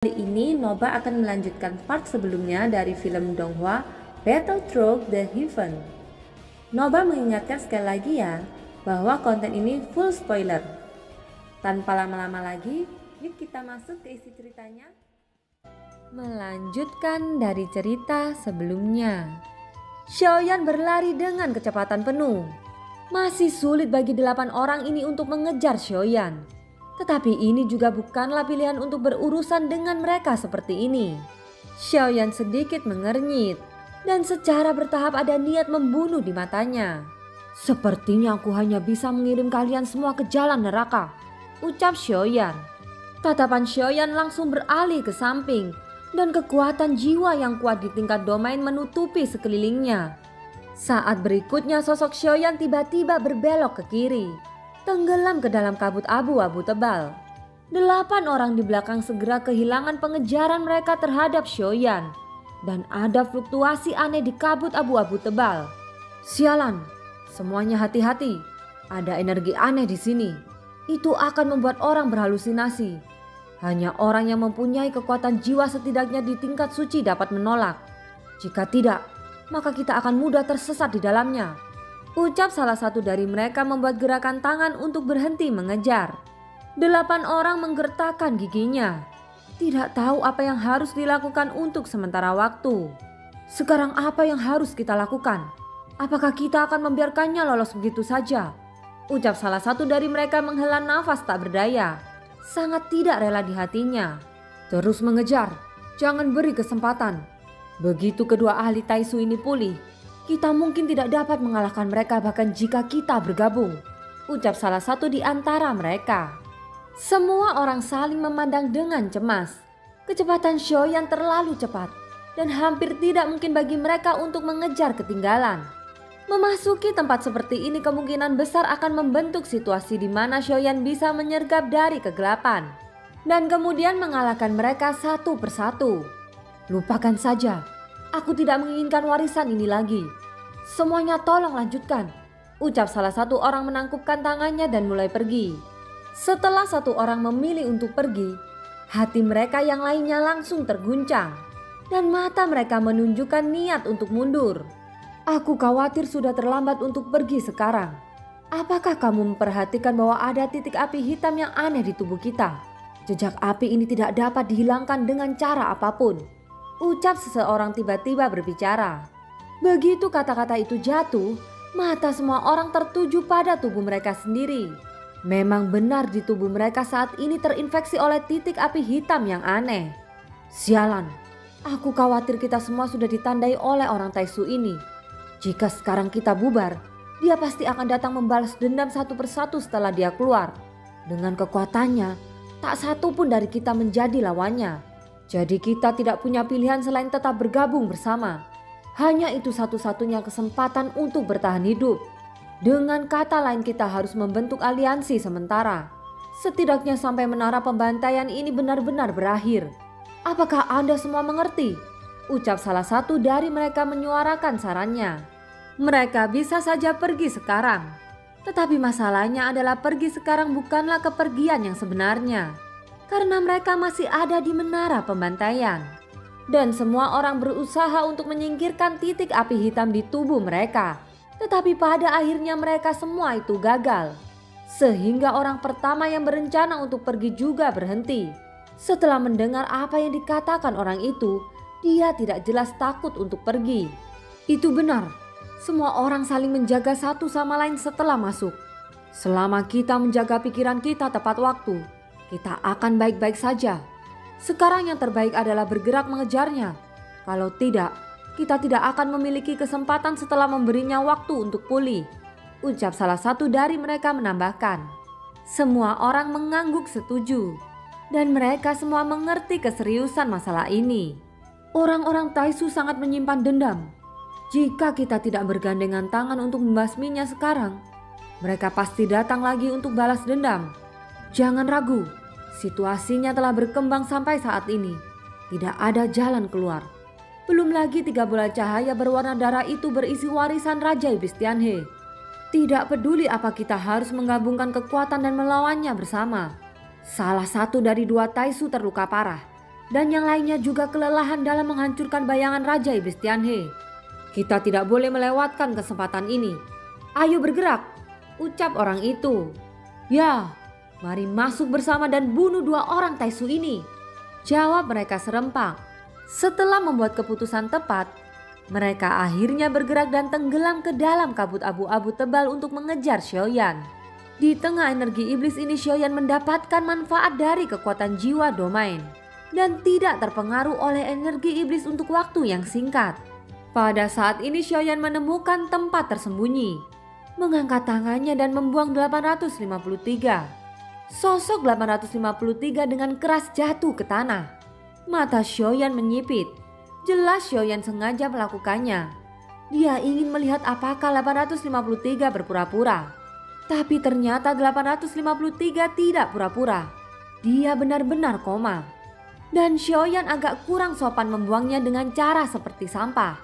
Kali ini Noba akan melanjutkan part sebelumnya dari film Donghua Battle Through the Heaven. Noba mengingatkan sekali lagi ya bahwa konten ini full spoiler. Tanpa lama-lama lagi, yuk kita masuk ke isi ceritanya. Melanjutkan dari cerita sebelumnya. Xiaoyan berlari dengan kecepatan penuh. Masih sulit bagi 8 orang ini untuk mengejar Xiaoyan. Tetapi ini juga bukanlah pilihan untuk berurusan dengan mereka seperti ini. Xiaoyan sedikit mengernyit dan secara bertahap ada niat membunuh di matanya. Sepertinya aku hanya bisa mengirim kalian semua ke jalan neraka, ucap Xiaoyan. Tatapan Xiaoyan langsung beralih ke samping dan kekuatan jiwa yang kuat di tingkat domain menutupi sekelilingnya. Saat berikutnya sosok Xiaoyan tiba-tiba berbelok ke kiri, tenggelam ke dalam kabut abu-abu tebal. 8 orang di belakang segera kehilangan pengejaran mereka terhadap Xiaoyan dan ada fluktuasi aneh di kabut abu-abu tebal. Sialan, semuanya hati-hati. Ada energi aneh di sini. Itu akan membuat orang berhalusinasi. Hanya orang yang mempunyai kekuatan jiwa setidaknya di tingkat suci dapat menolak. Jika tidak, maka kita akan mudah tersesat di dalamnya, ucap salah satu dari mereka membuat gerakan tangan untuk berhenti mengejar. 8 orang menggertakkan giginya. Tidak tahu apa yang harus dilakukan untuk sementara waktu. Sekarang apa yang harus kita lakukan? Apakah kita akan membiarkannya lolos begitu saja? Ucap salah satu dari mereka menghela nafas tak berdaya. Sangat tidak rela di hatinya. Terus mengejar, jangan beri kesempatan. Begitu kedua ahli Taisu ini pulih, kita mungkin tidak dapat mengalahkan mereka bahkan jika kita bergabung, ucap salah satu di antara mereka. Semua orang saling memandang dengan cemas. Kecepatan Xiaoyan terlalu cepat dan hampir tidak mungkin bagi mereka untuk mengejar ketinggalan. Memasuki tempat seperti ini kemungkinan besar akan membentuk situasi di mana Xiaoyan bisa menyergap dari kegelapan dan kemudian mengalahkan mereka satu persatu. Lupakan saja, aku tidak menginginkan warisan ini lagi. Semuanya tolong lanjutkan, ucap salah satu orang menangkupkan tangannya dan mulai pergi. Setelah satu orang memilih untuk pergi, hati mereka yang lainnya langsung terguncang dan mata mereka menunjukkan niat untuk mundur. Aku khawatir sudah terlambat untuk pergi sekarang. Apakah kamu memperhatikan bahwa ada titik api hitam yang aneh di tubuh kita? Jejak api ini tidak dapat dihilangkan dengan cara apapun, ucap seseorang tiba-tiba berbicara. Begitu kata-kata itu jatuh, mata semua orang tertuju pada tubuh mereka sendiri. Memang benar di tubuh mereka saat ini terinfeksi oleh titik api hitam yang aneh. Sialan, aku khawatir kita semua sudah ditandai oleh orang Taisu ini. Jika sekarang kita bubar, dia pasti akan datang membalas dendam satu persatu setelah dia keluar. Dengan kekuatannya, tak satu pun dari kita menjadi lawannya. Jadi kita tidak punya pilihan selain tetap bergabung bersama. Hanya itu satu-satunya kesempatan untuk bertahan hidup. Dengan kata lain kita harus membentuk aliansi sementara. Setidaknya sampai menara pembantaian ini benar-benar berakhir. Apakah Anda semua mengerti? Ucap salah satu dari mereka menyuarakan sarannya. Mereka bisa saja pergi sekarang. Tetapi masalahnya adalah pergi sekarang bukanlah kepergian yang sebenarnya. Karena mereka masih ada di menara pembantaian. Dan semua orang berusaha untuk menyingkirkan titik api hitam di tubuh mereka. Tetapi pada akhirnya mereka semua itu gagal. Sehingga orang pertama yang berencana untuk pergi juga berhenti. Setelah mendengar apa yang dikatakan orang itu, dia tidak jelas takut untuk pergi. Itu benar, semua orang saling menjaga satu sama lain setelah masuk. Selama kita menjaga pikiran kita tepat waktu, kita akan baik-baik saja. Sekarang yang terbaik adalah bergerak mengejarnya. Kalau tidak, kita tidak akan memiliki kesempatan setelah memberinya waktu untuk pulih, ucap salah satu dari mereka menambahkan. Semua orang mengangguk setuju dan mereka semua mengerti keseriusan masalah ini. Orang-orang Taisu sangat menyimpan dendam. Jika kita tidak bergandengan tangan untuk membasminya sekarang, mereka pasti datang lagi untuk balas dendam. Jangan ragu. Situasinya telah berkembang sampai saat ini. Tidak ada jalan keluar. Belum lagi 3 bola cahaya berwarna darah itu berisi warisan Raja Iblis Tianhe. Tidak peduli apa kita harus menggabungkan kekuatan dan melawannya bersama. Salah satu dari 2 Taisu terluka parah. Dan yang lainnya juga kelelahan dalam menghancurkan bayangan Raja Iblis Tianhe. Kita tidak boleh melewatkan kesempatan ini. Ayo bergerak, ucap orang itu. Ya, mari masuk bersama dan bunuh 2 orang Taisu ini, jawab mereka serempak. Setelah membuat keputusan tepat, mereka akhirnya bergerak dan tenggelam ke dalam kabut abu-abu tebal untuk mengejar Xiaoyan. Di tengah energi iblis ini, Xiaoyan mendapatkan manfaat dari kekuatan jiwa domain dan tidak terpengaruh oleh energi iblis untuk waktu yang singkat. Pada saat ini Xiaoyan menemukan tempat tersembunyi, mengangkat tangannya dan membuang 853. Sosok 853 dengan keras jatuh ke tanah. Mata Xiaoyan menyipit. Jelas Xiaoyan sengaja melakukannya. Dia ingin melihat apakah 853 berpura-pura. Tapi ternyata 853 tidak pura-pura. Dia benar-benar koma. Dan Xiaoyan agak kurang sopan membuangnya dengan cara seperti sampah.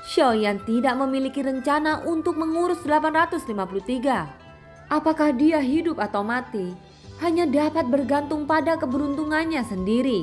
Xiaoyan tidak memiliki rencana untuk mengurus 853. Apakah dia hidup atau mati hanya dapat bergantung pada keberuntungannya sendiri.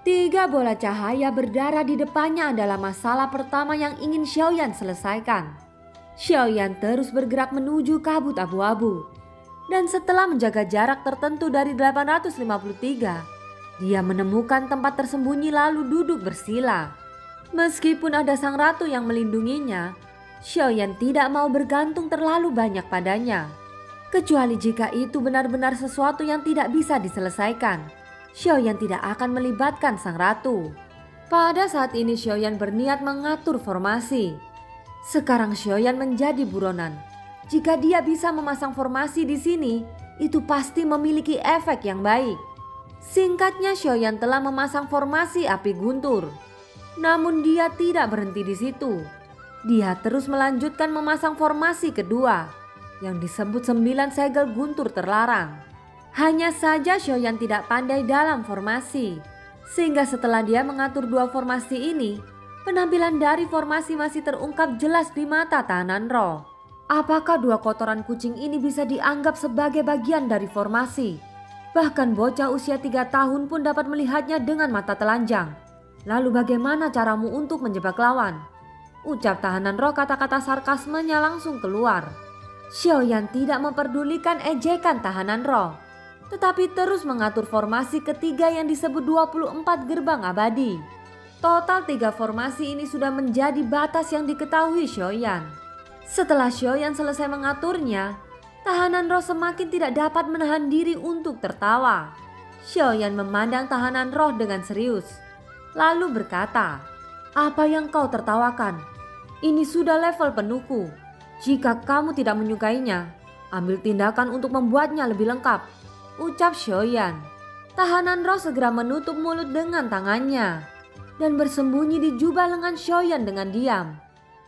3 bola cahaya berdarah di depannya adalah masalah pertama yang ingin Xiaoyan selesaikan. Xiaoyan terus bergerak menuju kabut abu-abu. Dan setelah menjaga jarak tertentu dari 853, dia menemukan tempat tersembunyi lalu duduk bersila. Meskipun ada sang ratu yang melindunginya, Xiaoyan tidak mau bergantung terlalu banyak padanya. Kecuali jika itu benar-benar sesuatu yang tidak bisa diselesaikan, Xiaoyan tidak akan melibatkan sang ratu. Pada saat ini Xiaoyan berniat mengatur formasi. Sekarang Xiaoyan menjadi buronan. Jika dia bisa memasang formasi di sini, itu pasti memiliki efek yang baik. Singkatnya, Xiaoyan telah memasang formasi api guntur. Namun dia tidak berhenti di situ. Dia terus melanjutkan memasang formasi kedua, yang disebut 9 segel guntur terlarang. Hanya saja Xiaoyan tidak pandai dalam formasi, sehingga setelah dia mengatur 2 formasi ini, penampilan dari formasi masih terungkap jelas di mata tahanan roh. Apakah 2 kotoran kucing ini bisa dianggap sebagai bagian dari formasi? Bahkan bocah usia 3 tahun pun dapat melihatnya dengan mata telanjang. Lalu bagaimana caramu untuk menjebak lawan? Ucap tahanan roh, kata-kata sarkasmenya langsung keluar. Xiaoyan tidak memperdulikan ejekan tahanan roh, tetapi terus mengatur formasi ketiga yang disebut 24 gerbang abadi. Total 3 formasi ini sudah menjadi batas yang diketahui Xiaoyan. Setelah Xiaoyan selesai mengaturnya, tahanan roh semakin tidak dapat menahan diri untuk tertawa. Xiaoyan memandang tahanan roh dengan serius, lalu berkata, "Apa yang kau tertawakan? Ini sudah level penuhku. Jika kamu tidak menyukainya, ambil tindakan untuk membuatnya lebih lengkap," ucap Xiaoyan. Tahanan roh segera menutup mulut dengan tangannya dan bersembunyi di jubah lengan Xiaoyan dengan diam.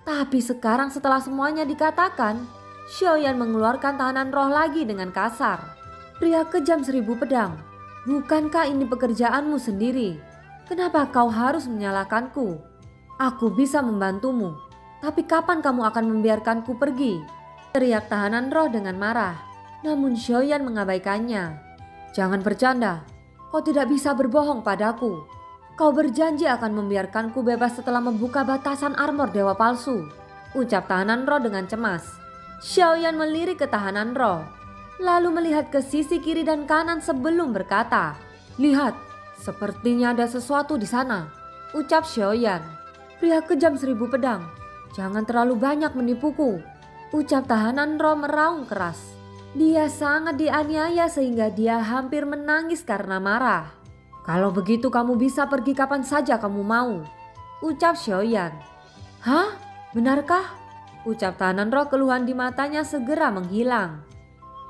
Tapi sekarang setelah semuanya dikatakan, Xiaoyan mengeluarkan tahanan roh lagi dengan kasar. "Pria kejam 1000 pedang, bukankah ini pekerjaanmu sendiri? Kenapa kau harus menyalahkanku? Aku bisa membantumu, tapi kapan kamu akan membiarkanku pergi?" teriak tahanan roh dengan marah. Namun Xiaoyan mengabaikannya. "Jangan bercanda, kau tidak bisa berbohong padaku. Kau berjanji akan membiarkanku bebas setelah membuka batasan armor dewa palsu," ucap tahanan roh dengan cemas. Xiaoyan melirik ke tahanan roh, lalu melihat ke sisi kiri dan kanan sebelum berkata, "Lihat, sepertinya ada sesuatu di sana," ucap Xiaoyan. "Pria kejam 1000 pedang, jangan terlalu banyak menipuku," ucap tahanan roh meraung keras. Dia sangat dianiaya sehingga dia hampir menangis karena marah. "Kalau begitu kamu bisa pergi kapan saja kamu mau," ucap Xiaoyan. "Hah? Benarkah?" ucap tahanan roh, keluhan di matanya segera menghilang.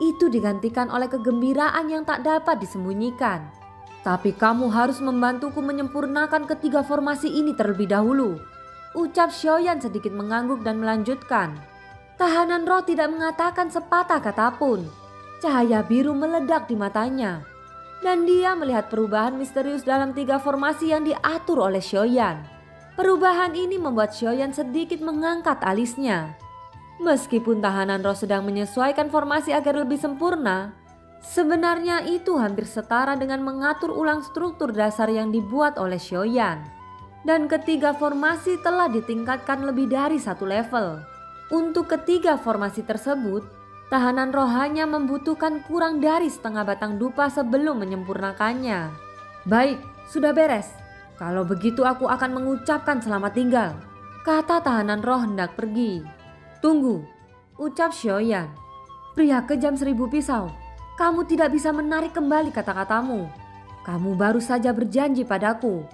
Itu digantikan oleh kegembiraan yang tak dapat disembunyikan. "Tapi kamu harus membantuku menyempurnakan ketiga formasi ini terlebih dahulu," ucap Xiaoyan sedikit mengangguk dan melanjutkan. Tahanan roh tidak mengatakan sepatah kata pun. Cahaya biru meledak di matanya, dan dia melihat perubahan misterius dalam 3 formasi yang diatur oleh Xiaoyan. Perubahan ini membuat Xiaoyan sedikit mengangkat alisnya. Meskipun tahanan roh sedang menyesuaikan formasi agar lebih sempurna, Sebenarnya itu hampir setara dengan mengatur ulang struktur dasar yang dibuat oleh Xiaoyan. Dan ketiga formasi telah ditingkatkan lebih dari satu level. Untuk ketiga formasi tersebut, tahanan roh hanya membutuhkan kurang dari setengah batang dupa sebelum menyempurnakannya. Baik, sudah beres. Kalau begitu aku akan mengucapkan selamat tinggal, kata tahanan roh hendak pergi. Tunggu, ucap Xiaoyan. Pria kejam 1000 pisau, kamu tidak bisa menarik kembali kata-katamu. Kamu baru saja berjanji padaku.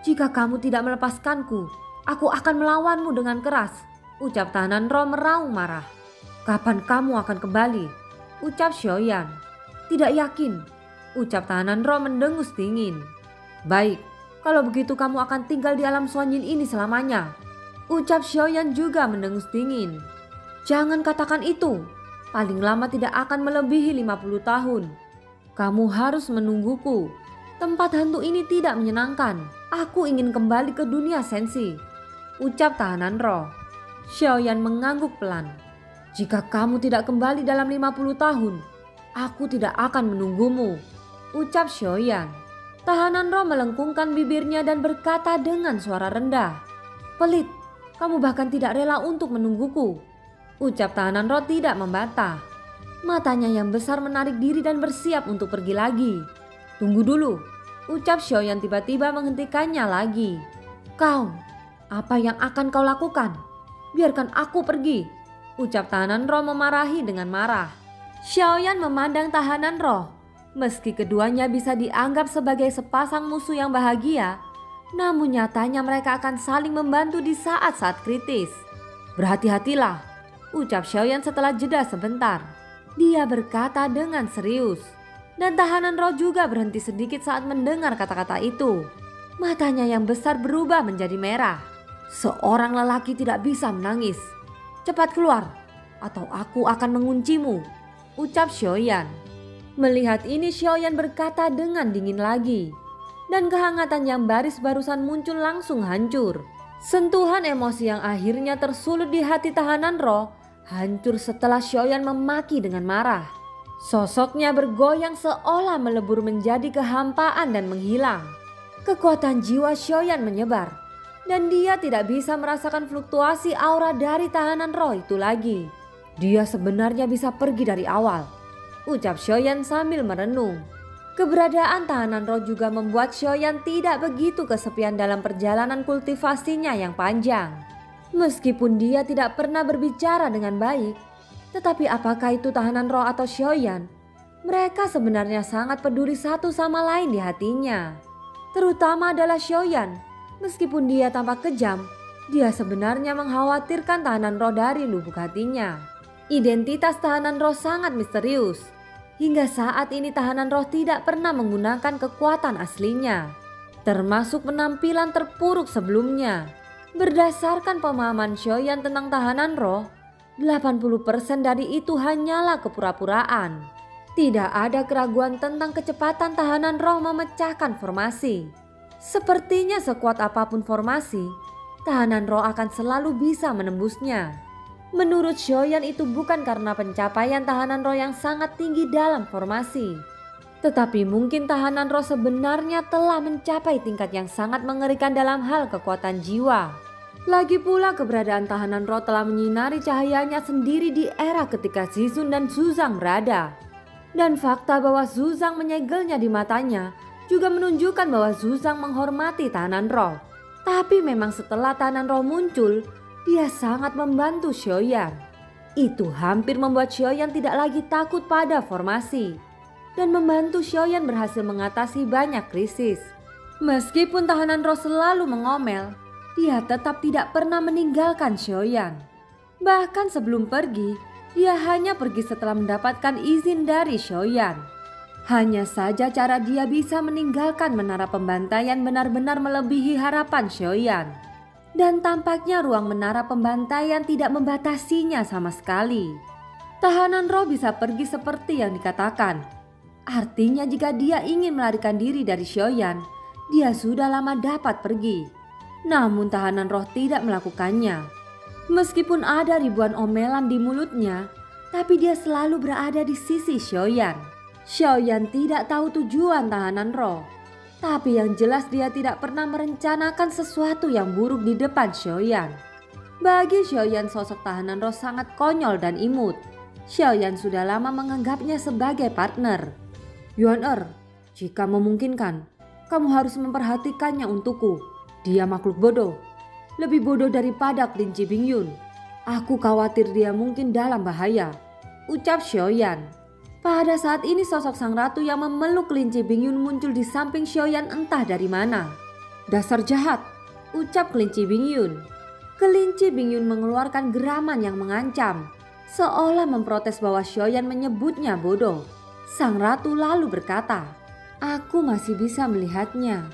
Jika kamu tidak melepaskanku, aku akan melawanmu dengan keras, ucap tahanan roh meraung marah. Kapan kamu akan kembali? Ucap Xiaoyan. Tidak yakin, ucap tahanan roh mendengus dingin. Baik, kalau begitu kamu akan tinggal di alam Suanjin ini selamanya, ucap Xiaoyan juga mendengus dingin. Jangan katakan itu, paling lama tidak akan melebihi 50 tahun. Kamu harus menungguku. Tempat hantu ini tidak menyenangkan. Aku ingin kembali ke dunia sensi, ucap tahanan roh. Xiaoyan mengangguk pelan. Jika kamu tidak kembali dalam 50 tahun, aku tidak akan menunggumu, ucap Xiaoyan. Tahanan roh melengkungkan bibirnya dan berkata dengan suara rendah. Pelit, kamu bahkan tidak rela untuk menungguku, ucap tahanan roh tidak membantah. Matanya yang besar menarik diri dan bersiap untuk pergi lagi. Tunggu dulu, ucap Xiaoyan tiba-tiba menghentikannya lagi. Kau, apa yang akan kau lakukan? Biarkan aku pergi, ucap tahanan roh memarahi dengan marah. Xiaoyan memandang tahanan roh. Meski keduanya bisa dianggap sebagai sepasang musuh yang bahagia, namun nyatanya mereka akan saling membantu di saat-saat kritis. Berhati-hatilah, ucap Xiaoyan setelah jeda sebentar. Dia berkata dengan serius. Dan tahanan roh juga berhenti sedikit saat mendengar kata-kata itu. Matanya yang besar berubah menjadi merah. Seorang lelaki tidak bisa menangis. Cepat keluar, atau aku akan menguncimu, ucap Xiaoyan. Melihat ini Xiaoyan berkata dengan dingin lagi. Dan kehangatan yang barusan muncul langsung hancur. Sentuhan emosi yang akhirnya tersulut di hati tahanan roh hancur setelah Xiaoyan memaki dengan marah. Sosoknya bergoyang seolah melebur menjadi kehampaan dan menghilang. Kekuatan jiwa Xiaoyan menyebar dan dia tidak bisa merasakan fluktuasi aura dari tahanan roh itu lagi. Dia sebenarnya bisa pergi dari awal, ucap Xiaoyan sambil merenung. Keberadaan tahanan roh juga membuat Xiaoyan tidak begitu kesepian dalam perjalanan kultivasinya yang panjang. Meskipun dia tidak pernah berbicara dengan baik, tetapi apakah itu tahanan roh atau Xiaoyan? Mereka sebenarnya sangat peduli satu sama lain di hatinya. Terutama adalah Xiaoyan. Meskipun dia tampak kejam, dia sebenarnya mengkhawatirkan tahanan roh dari lubuk hatinya. Identitas tahanan roh sangat misterius. Hingga saat ini tahanan roh tidak pernah menggunakan kekuatan aslinya, termasuk penampilan terpuruk sebelumnya. Berdasarkan pemahaman Xiaoyan tentang tahanan roh, 80% dari itu hanyalah kepura-puraan. Tidak ada keraguan tentang kecepatan tahanan roh memecahkan formasi. Sepertinya sekuat apapun formasi, tahanan roh akan selalu bisa menembusnya. Menurut Xiaoyan itu bukan karena pencapaian tahanan roh yang sangat tinggi dalam formasi, tetapi mungkin tahanan roh sebenarnya telah mencapai tingkat yang sangat mengerikan dalam hal kekuatan jiwa. Lagi pula keberadaan tahanan roh telah menyinari cahayanya sendiri di era ketika Zizun dan Zuzang berada. Dan fakta bahwa Zuzang menyegelnya di matanya juga menunjukkan bahwa Zuzang menghormati tahanan roh. Tapi memang setelah tahanan roh muncul, dia sangat membantu Xiaoyan. Itu hampir membuat Xiaoyan tidak lagi takut pada formasi. Dan membantu Xiaoyan berhasil mengatasi banyak krisis. Meskipun tahanan roh selalu mengomel, dia tetap tidak pernah meninggalkan Xiaoyan. Bahkan sebelum pergi, dia hanya pergi setelah mendapatkan izin dari Xiaoyan. Hanya saja cara dia bisa meninggalkan menara pembantaian benar-benar melebihi harapan Xiaoyan. Dan tampaknya ruang menara pembantaian tidak membatasinya sama sekali. Tahanan roh bisa pergi seperti yang dikatakan. Artinya jika dia ingin melarikan diri dari Xiaoyan, dia sudah lama dapat pergi. Namun tahanan roh tidak melakukannya. Meskipun ada ribuan omelan di mulutnya, tapi dia selalu berada di sisi Xiaoyan. Xiaoyan tidak tahu tujuan tahanan roh. Tapi yang jelas dia tidak pernah merencanakan sesuatu yang buruk di depan Xiaoyan. Bagi Xiaoyan sosok tahanan roh sangat konyol dan imut. Xiaoyan sudah lama menganggapnya sebagai partner. Yuan jika memungkinkan, kamu harus memperhatikannya untukku. Dia makhluk bodoh. Lebih bodoh daripada kelinci Bingyun. Aku khawatir dia mungkin dalam bahaya, ucap Xiaoyan. Pada saat ini sosok sang ratu yang memeluk kelinci Bingyun muncul di samping Xiaoyan entah dari mana. Dasar jahat, ucap kelinci Bingyun. Kelinci Bingyun mengeluarkan geraman yang mengancam, seolah memprotes bahwa Xiaoyan menyebutnya bodoh. Sang ratu lalu berkata, aku masih bisa melihatnya,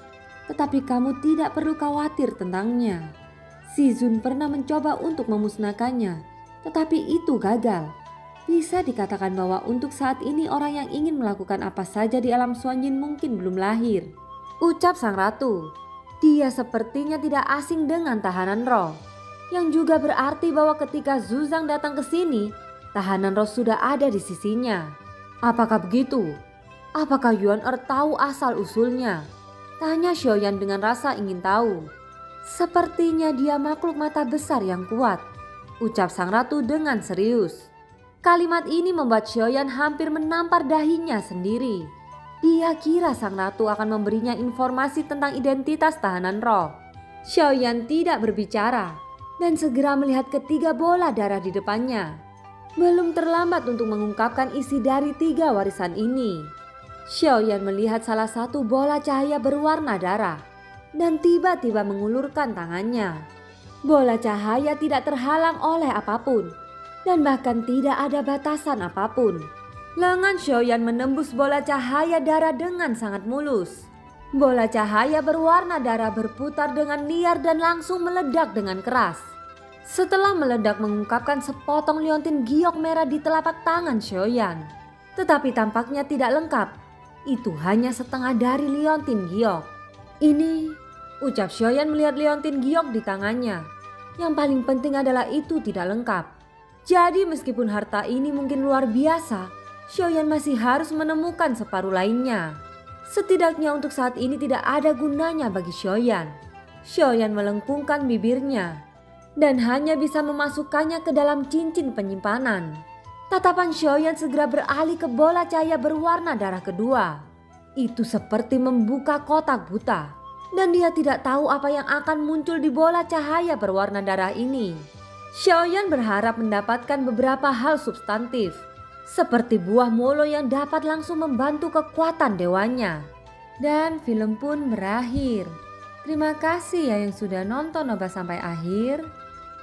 tetapi kamu tidak perlu khawatir tentangnya. Si Zun pernah mencoba untuk memusnahkannya, tetapi itu gagal. Bisa dikatakan bahwa untuk saat ini orang yang ingin melakukan apa saja di alam Xuanyin mungkin belum lahir, ucap sang ratu. Dia sepertinya tidak asing dengan tahanan roh, yang juga berarti bahwa ketika Zhu Zhang datang ke sini, tahanan roh sudah ada di sisinya. Apakah begitu? Apakah Yuan tahu asal usulnya? Tanya Xiaoyan dengan rasa ingin tahu. Sepertinya dia makhluk mata besar yang kuat, ucap sang ratu dengan serius. Kalimat ini membuat Xiaoyan hampir menampar dahinya sendiri. Dia kira sang ratu akan memberinya informasi tentang identitas tahanan roh. Xiaoyan tidak berbicara dan segera melihat ketiga bola darah di depannya. Belum terlambat untuk mengungkapkan isi dari 3 warisan ini. Xiaoyan melihat salah satu bola cahaya berwarna darah dan tiba-tiba mengulurkan tangannya. Bola cahaya tidak terhalang oleh apapun dan bahkan tidak ada batasan apapun. Lengan Xiaoyan menembus bola cahaya darah dengan sangat mulus. Bola cahaya berwarna darah berputar dengan liar dan langsung meledak dengan keras. Setelah meledak mengungkapkan sepotong liontin giok merah di telapak tangan Xiaoyan. Tetapi tampaknya tidak lengkap. Itu hanya setengah dari liontin giok. Ini, ucap Xiaoyan melihat liontin giok di tangannya. Yang paling penting adalah itu tidak lengkap. Jadi meskipun harta ini mungkin luar biasa, Xiaoyan masih harus menemukan separuh lainnya. Setidaknya untuk saat ini tidak ada gunanya bagi Xiaoyan. Xiaoyan melengkungkan bibirnya dan hanya bisa memasukkannya ke dalam cincin penyimpanan. Tatapan Xiaoyan segera beralih ke bola cahaya berwarna darah kedua. Itu seperti membuka kotak buta dan dia tidak tahu apa yang akan muncul di bola cahaya berwarna darah ini. Xiaoyan berharap mendapatkan beberapa hal substantif, seperti buah molo yang dapat langsung membantu kekuatan dewanya. Dan film pun berakhir. Terima kasih ya yang sudah nonton Nova sampai akhir.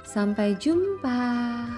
Sampai jumpa.